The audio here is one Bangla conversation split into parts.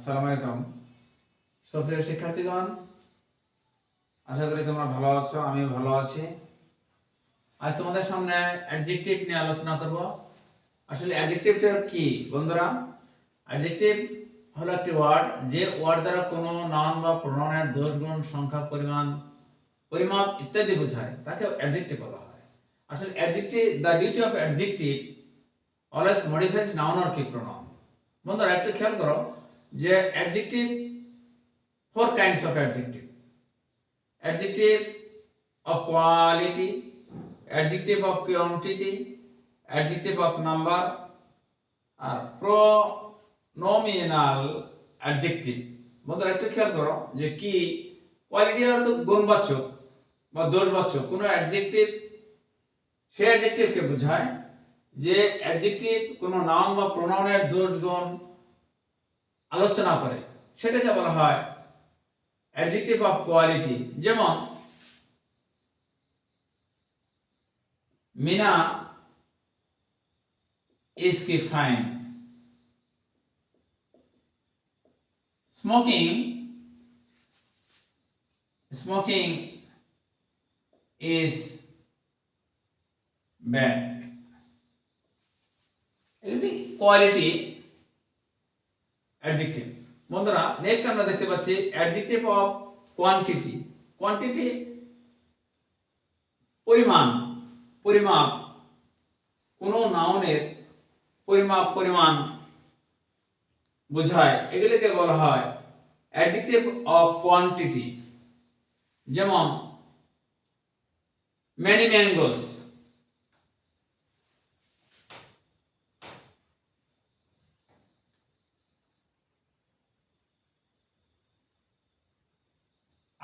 আসসালামু আলাইকুম সুপ্রিয় শিক্ষার্থীগণ, আশা করি তোমরা ভালো আছো। আমি ভালো আছি। আজ তোমাদের সামনে অ্যাডজেক্টিভ নিয়ে আলোচনা করব। আসলে অ্যাডজেক্টিভটা কি বন্ধুরা? অ্যাডজেক্টিভ হলো একটি ওয়ার্ড, যে ওয়ার্ড দ্বারা কোনো নাউন বা প্রোনাউনের দোষ, গুণ, সংখ্যা, পরিমাপ ইত্যাদি বোঝায়, তাকে অ্যাডজেক্টিভ বলা হয়। আসলে adjective, the duty of adjective always modifies noun or কি প্রোনাউন। বন্ধুরা একটু খেয়াল করো যে adjective, four kinds of adjective: adjective of quality, adjective of quantity, adjective of number, আর pronominal adjective। বন্ধুরা একটু খেয়াল করো যে কি কোয়ালিটি অর্থ গুণবাচক বা দোষবাচক কোনো অ্যাডজেক্টিভ, সে অ্যাডজেক্টিভকে বোঝায় যে অ্যাডজেক্টিভ কোনো নাউন বা প্রোনাউনের দোষ গুণ আলোচনা করে, সেটাকে বলা হয় adjective of quality। যেমন Meena is ki fine, smoking is bad। এগুলি কোয়ালিটি অ্যাডজেক্টিভ। বন্ধুরা নেক্সট আমরা দেখতে পাচ্ছি অ্যাডজেক্টিভ অফ কোয়ান্টিটি। কোয়ান্টিটি পরিমাপ, কোনো নাউনের পরিমাণ বোঝায়, এগুলিকে বলা হয় অ্যাডজেক্টিভ অফ কোয়ান্টিটি। যেমন many mangoes,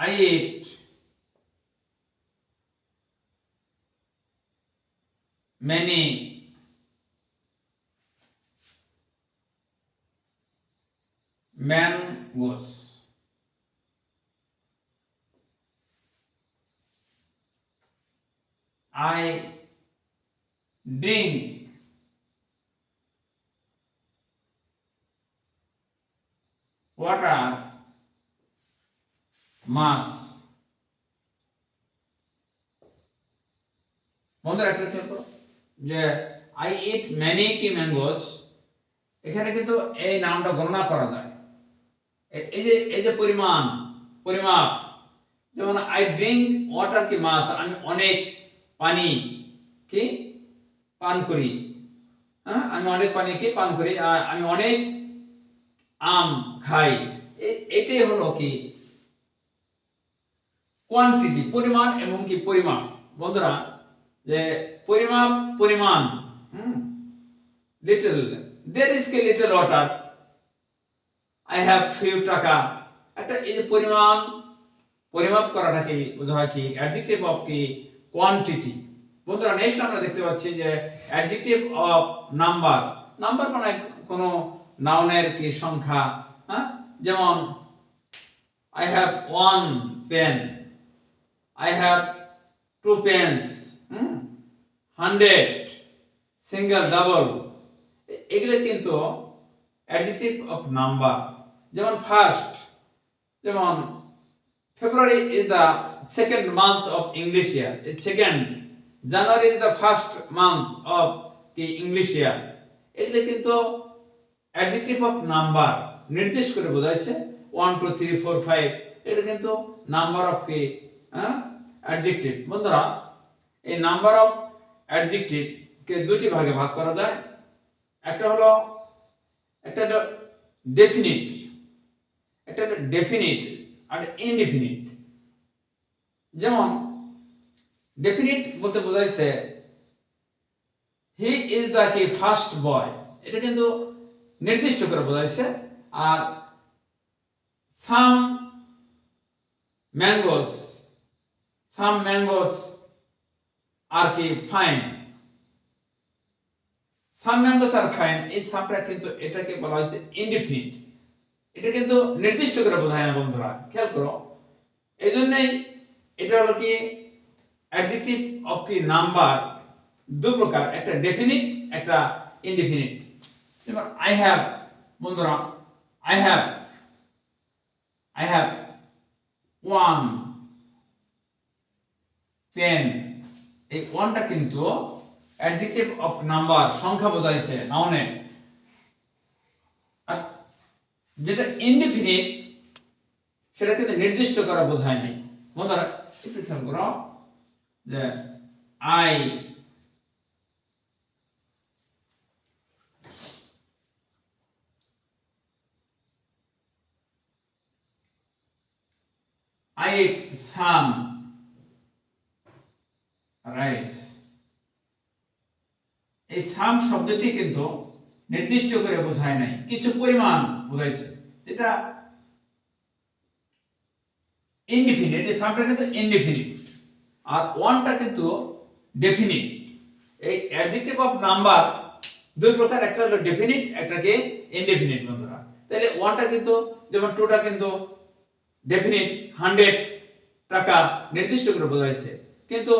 I ate many mangoes। I drink water much। বন্ধুরা একটা খেয়াল করো যে I eat many কি mangoes, এখানে কিন্তু এই নামটা গণনা করা যায়। এই যে পরিমাপ, যেমন I drink water কি মাছ, আমি অনেক পানি কি পান করি। আমি অনেক পানি কি পান করি, আমি অনেক আম খাই। এটাই হলো কি কোয়ান্টিটি, পরিমাণ এবং কি পরিমাপ। বন্ধুরা যে পরিমাণ লিটল, there is কি little water, I have few টাকা। একটা এই যে পরিমাপ করাটা কি বোঝা হয় কি অ্যাডজেক্টিভ অফ কি কোয়ান্টিটি। বন্ধুরা নেক্সট আমরা দেখতে পাচ্ছি যে অ্যাডজেক্টিভ অফ নাম্বার মানে কোনো নাউনের কি সংখ্যা। যেমন I have one pen, I have two pens, 100, single, double, এগুলো কিন্তু অ্যাডজেক্টিভ অফ নাম্বার। যেমন ফার্স্ট, যেমন February is the second month of English year, it's second, January is the first month of the English year। এগুলো কিন্তু অ্যাডজেক্টিভ অফ নাম্বার, নির্দেশ করে বোঝাইছে 1 2 3 4 5, এটা কিন্তু নাম্বার অফ কি অ্যাডজেক্টিভ। বন্ধুরা এই নাম্বার অফ অ্যাডজেক্টিভ কে দুটি ভাগে ভাগ করা যায়। একটা হলো ডেফিনিট, আর ইনডেফিনিট। যেমন ডেফিনিট বলতে বোঝাইছে হি ইজ দ্য কি ফার্স্ট বয়, এটা কিন্তু নির্দিষ্ট করে বোঝাইছে। আর সাম ম্যাঙ্গোস আর কি ফাইন, সাম ম্যাঙ্গোস আর ফাইন, এই সামটা কিন্তু এটাকে বলা হয়েছে ইনডেফিনিট, এটা কিন্তু নির্দিষ্ট করে বোঝায় না। বন্ধুরা খেয়াল করো, এই জন্যই এটা হলো কি অ্যাডজেক্টিভ অফ কি নাম্বার দু প্রকার, একটা ডেফিনিট, একটা ইনডেফিনিট। যেমন আই হ্যাভ, বন্ধুরা I have I have one pen. এই ওয়ানটা কিন্তু অ্যাডজেক্টিভ অফ নাম্বার, সংখ্যা বোঝাইছে নাউনে। আর যেটা ইনডিফিনিট সেটা কিন্তু নির্দিষ্ট করা বোঝায় নাই। বন্ধুরা একটু খেয়াল করো যে I ate some rice. এই সাম শব্দটি কিন্তু নির্দিষ্ট করে বোঝায় নাই, কিছু পরিমাণ বোঝাইছে, যেটা ইনডিফিনিট। এই সামটা কিন্তু ইনডিফিনিট, আর ওয়ানটা কিন্তু ডেফিনিট। এই অ্যাডজেক্টিভ অফ নাম্বার দুই প্রকার, একটা হলো ডেফিনিট, একটাকে ইনডেফিনিট। বন্ধুরা তাহলে ওয়ানটা কিন্তু, যেমন টুটা কিন্তু ডেফিনিট, 100 টাকা নির্দিষ্ট করে বোঝাইছে, কিন্তু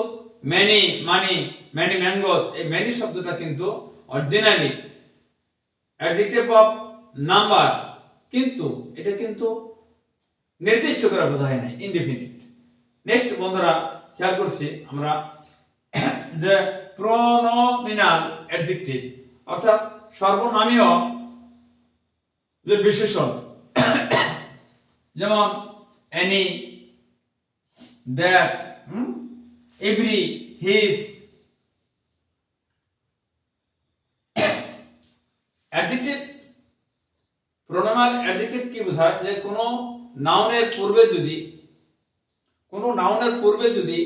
মেনি মানি, মেনি ম্যাঙ্গোস, এই মেনি শব্দটা কিন্তু অরিজিনালি অ্যাডজেক্টিভ অফ নাম্বার, কিন্তু এটা কিন্তু নির্দিষ্ট করে বোঝায় নাই, ইনডেফিনিট। নেক্সট বন্ধুরা খেয়াল করছি আমরা যে প্রোনোমিনাল অ্যাডজেক্টিভ, অর্থাৎ সর্বনামীয় যে বিশেষণ, যেমন any, that, every, his। Adjective, pronominal adjective কি বোঝায়? যে কোনো নাউনের পূর্বে যদি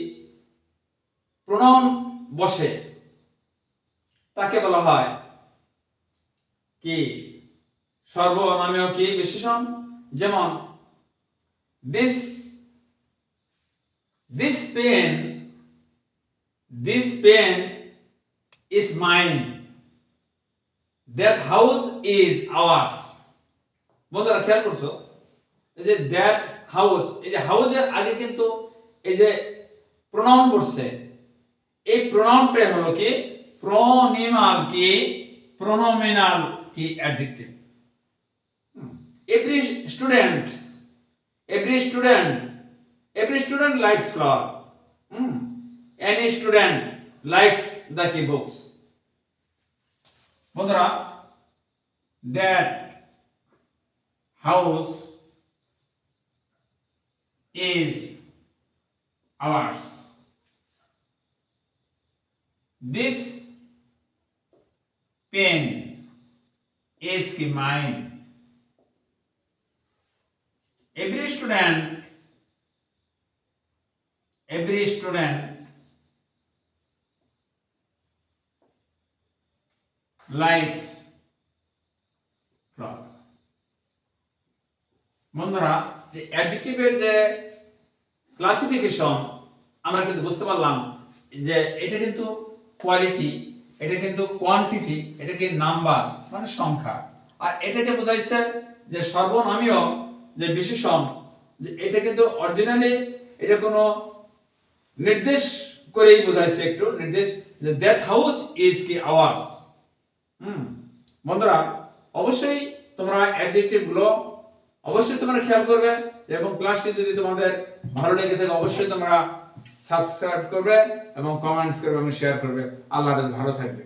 প্রোনাউন বসে তাকে বলা হয় কি? সর্বনামীয় কি বিশেষণ। যেমন this pen is mine, that house is ours। বন্ধুরা খেয়াল করছো এই যে that house, এই যে হাউসের আগে কিন্তু এই যে প্রোনাউন বসছে, এই প্রোনাউনটা হলো কি? প্রোনোমিনাল কি adjective. every student likes flower, any student likes the key books। বন্ধুরা that house is ours, this pen is mine, every student likes flower। বন্ধুরা যে অ্যাডজেক্টিভের যে ক্লাসিফিকেশন আমরা কিন্তু বুঝতে পারলাম যে এটা কিন্তু কোয়ালিটি, এটা কিন্তু কোয়ান্টিটি, এটা কি নাম্বার মানে সংখ্যা, আর এটাকে বোঝাইছে যে সর্বনামীয় যে বিশেষণ, যে এটা কিন্তু অরিজিনালি এটা কোনো নির্দেশ করেই বোঝাইছে, একটু নির্দেশ, যে দ্যাট হাউস ইজ কি আওয়ার্স। বন্ধুরা অবশ্যই তোমরা অ্যাডজেক্টিভ গুলো অবশ্যই তোমরা খেয়াল করবে, এবং ক্লাসটি যদি তোমাদের ভালো লেগে থাকে অবশ্যই তোমরা সাবস্ক্রাইব করবে এবং কমেন্টস করবে এবং শেয়ার করবে। আল্লাহ হাফেজ, ভালো থাকবে।